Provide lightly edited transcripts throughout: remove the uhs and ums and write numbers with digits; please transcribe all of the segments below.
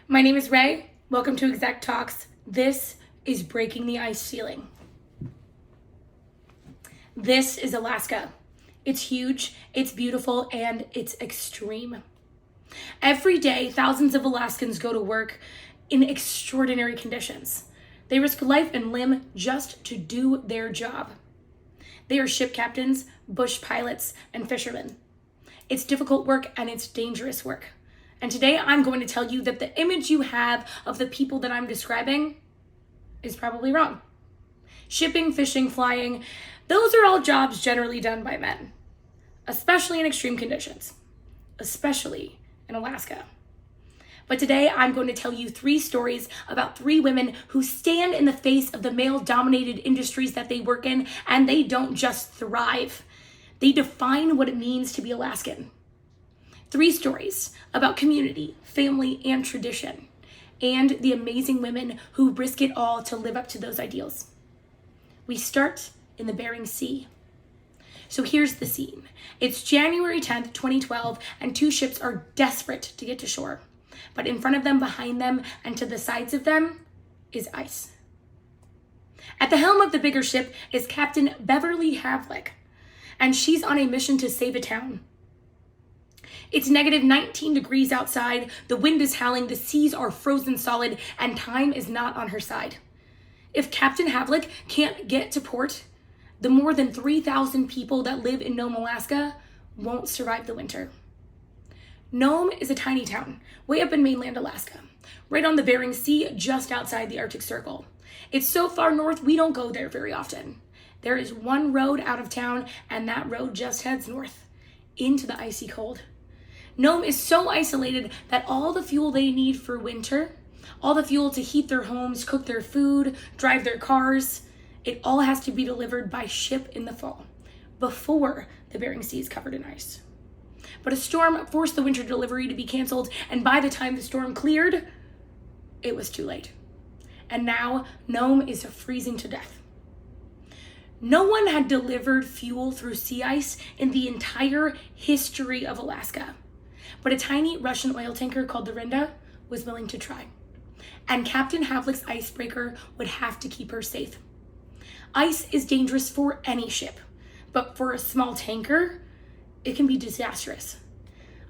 My name is Ray. Welcome to Exec Talks. This is Breaking the Ice Ceiling. This is Alaska. It's huge, it's beautiful, and it's extreme. Every day, thousands of Alaskans go to work in extraordinary conditions. They risk life and limb just to do their job. They are ship captains, bush pilots, and fishermen. It's difficult work and it's dangerous work. And today I'm going to tell you that the image you have of the people that I'm describing is probably wrong. Shipping, fishing, flying, those are all jobs generally done by men, especially in extreme conditions, especially in Alaska. But today I'm going to tell you 3 stories about 3 women who stand in the face of the male-dominated industries that they work in, and they don't just thrive. They define what it means to be Alaskan. 3 stories about community, family, and tradition, and the amazing women who risk it all to live up to those ideals. We start in the Bering Sea. So here's the scene. It's January 10th, 2012, and 2 ships are desperate to get to shore. But in front of them, behind them, and to the sides of them is ice. At the helm of the bigger ship is Captain Beverly Havlik, and she's on a mission to save a town. It's negative 19 degrees outside, the wind is howling, the seas are frozen solid, and time is not on her side. If Captain Havlik can't get to port, the more than 3,000 people that live in Nome, Alaska won't survive the winter. Nome is a tiny town, way up in mainland Alaska, right on the Bering Sea, just outside the Arctic Circle. It's so far north, we don't go there very often. There is one road out of town, and that road just heads north, into the icy cold. Nome is so isolated that all the fuel they need for winter, all the fuel to heat their homes, cook their food, drive their cars, it all has to be delivered by ship in the fall, before the Bering Sea is covered in ice. But a storm forced the winter delivery to be canceled, and by the time the storm cleared, it was too late. And now Nome is freezing to death. No one had delivered fuel through sea ice in the entire history of Alaska. But a tiny Russian oil tanker called the Rinda was willing to try. And Captain Havlik's icebreaker would have to keep her safe. Ice is dangerous for any ship, but for a small tanker, it can be disastrous.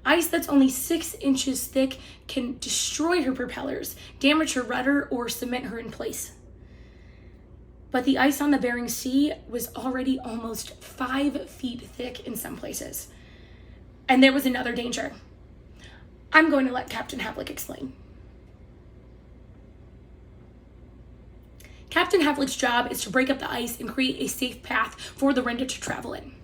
Ice that's only 6 inches thick can destroy her propellers, damage her rudder, or cement her in place. But the ice on the Bering Sea was already almost 5 feet thick in some places. And there was another danger. I'm going to let Captain Havlik explain. Captain Havlik's job is to break up the ice and create a safe path for the Rinda to travel in.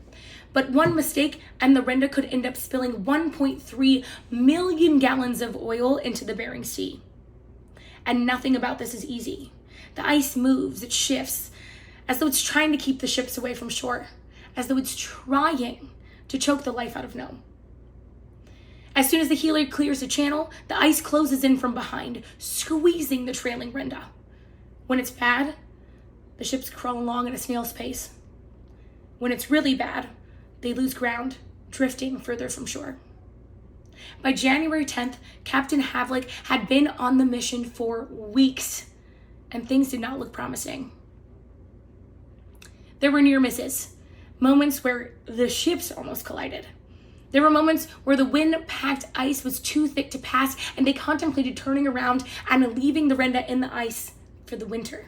But one mistake and the Rinda could end up spilling 1.3 million gallons of oil into the Bering Sea. And nothing about this is easy. The ice moves, it shifts, as though it's trying to keep the ships away from shore, as though it's trying to choke the life out of Nome. As soon as the healer clears the channel, the ice closes in from behind, squeezing the trailing Rinda. When it's bad, the ships crawl along at a snail's pace. When it's really bad, they lose ground, drifting further from shore. By January 10th, Captain Havlik had been on the mission for weeks, and things did not look promising. There were near misses, moments where the ships almost collided. There were moments where the wind-packed ice was too thick to pass, and they contemplated turning around and leaving the Rinda in the ice for the winter.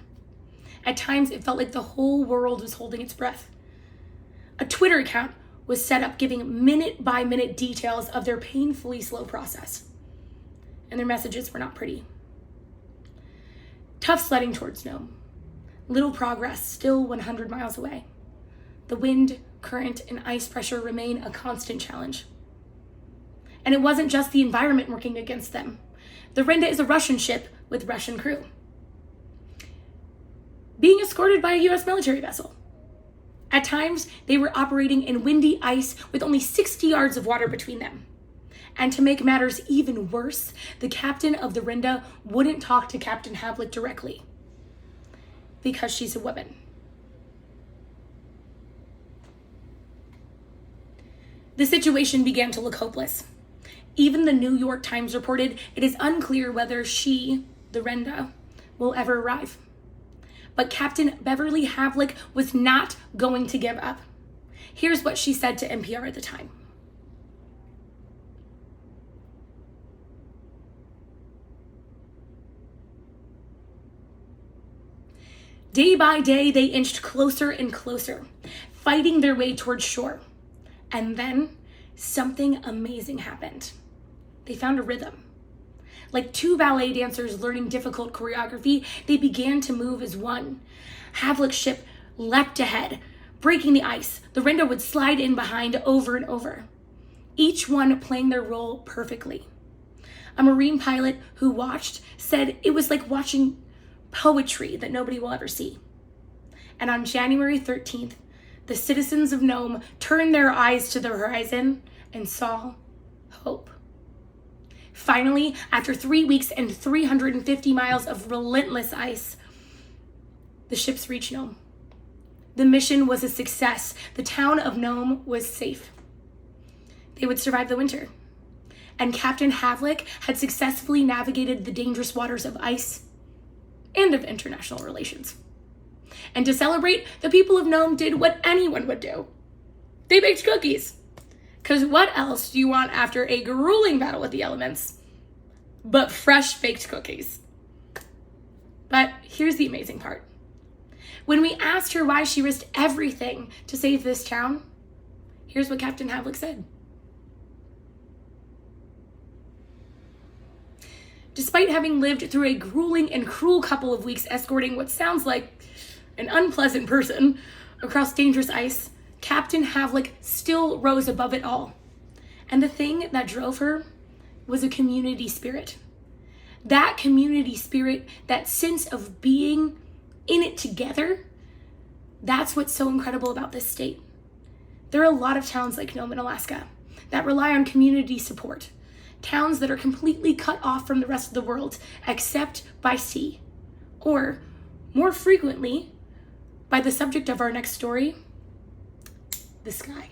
At times, it felt like the whole world was holding its breath. A Twitter account was set up giving minute-by-minute details of their painfully slow process, and their messages were not pretty. Tough sledding towards Nome. Little progress, still 100 miles away. The wind, current, and ice pressure remain a constant challenge. And it wasn't just the environment working against them. The Rinda is a Russian ship with Russian crew, being escorted by a U.S. military vessel. At times, they were operating in windy ice with only 60 yards of water between them. And to make matters even worse, the captain of the Rinda wouldn't talk to Captain Havlik directly because she's a woman. The situation began to look hopeless. Even the New York Times reported it is unclear whether she, the Renda, will ever arrive. But Captain Beverly Havlik was not going to give up. Here's what she said to NPR at the time. Day by day, they inched closer and closer, fighting their way towards shore. And then something amazing happened. They found a rhythm. Like two ballet dancers learning difficult choreography, they began to move as one. Havlik's ship leapt ahead, breaking the ice. The Renda would slide in behind over and over, each one playing their role perfectly. A Marine pilot who watched said it was like watching poetry that nobody will ever see. And on January 13th, the citizens of Nome turned their eyes to the horizon and saw hope. Finally, after 3 weeks and 350 miles of relentless ice, the ships reached Nome. The mission was a success. The town of Nome was safe. They would survive the winter. And Captain Havlik had successfully navigated the dangerous waters of ice and of international relations. And to celebrate, the people of Nome did what anyone would do. They baked cookies. Because what else do you want after a grueling battle with the elements but fresh baked cookies? But here's the amazing part. When we asked her why she risked everything to save this town, here's what Captain Havlik said. Despite having lived through a grueling and cruel couple of weeks escorting what sounds like an unpleasant person across dangerous ice, Captain Havlik still rose above it all. And the thing that drove her was a community spirit. That community spirit, that sense of being in it together, that's what's so incredible about this state. There are a lot of towns like Nome in Alaska that rely on community support. Towns that are completely cut off from the rest of the world, except by sea, or more frequently, by the subject of our next story, the sky.